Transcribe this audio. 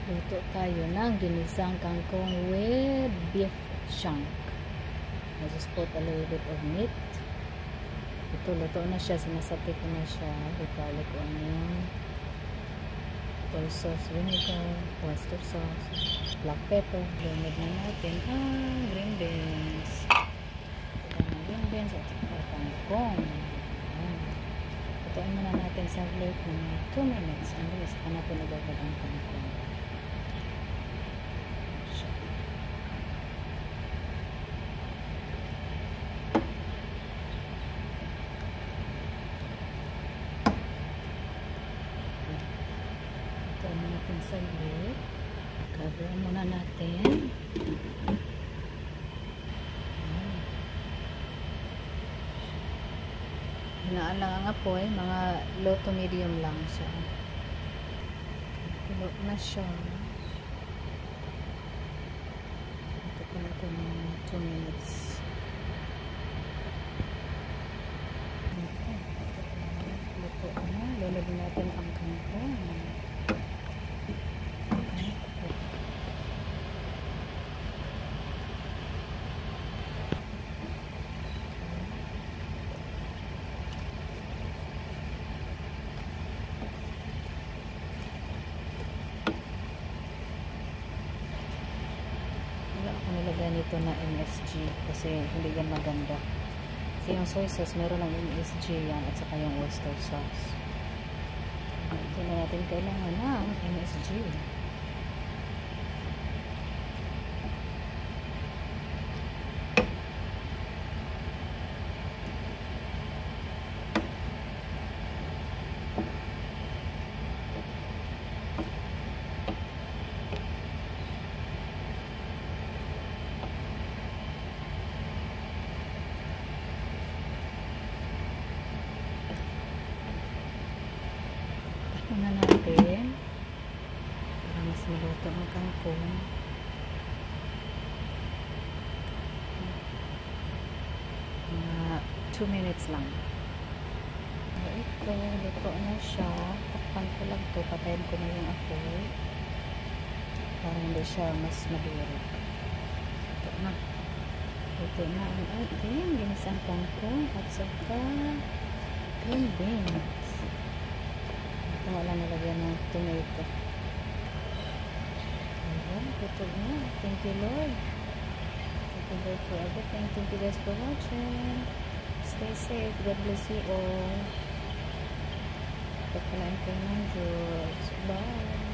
Luto tayo ng ginisang kangkong with beef shank. I just put a little bit of meat. Ito, luto na siya. Sinasati ko na siya. With garlic onion, soy sauce, vinegar, oyster sauce, black pepper. Lumid na natin ang green beans. Green beans at kangkong. Lutuin muna natin sa plate ng 2 minutes. Ano, saka natin agad ang kangkong. Sa lid. Cover muna natin. Hinaan lang ang apoy. Mga low to medium lang siya. Kulo na siya. Ito pa natin 2 minutes. Luto na. Lalagyan natin ang kangkong. Nilagyan nito na MSG kasi hindi yan maganda. Kasi yung soy sauce meron ng MSG yan at saka yung oyster sauce. Ito na natin kailangan ng MSG. Na natin para mas maluto ang kangkong. Mga 2 minutes lang. Ito, luto na siya. Takpan ko lang ito. Patayin ko na yung apoy para hindi siya mas madurig. Ito na. Ito na ang ating ginisang kangkong at saka green beans. Wala nalagyan ng tomato. Ayan, ito na. Thank you, Lord. Thank you, Lord, for everything. Thank you guys for watching. Stay safe. God bless you all. Pagpalain kayo ng Diyos. Bye.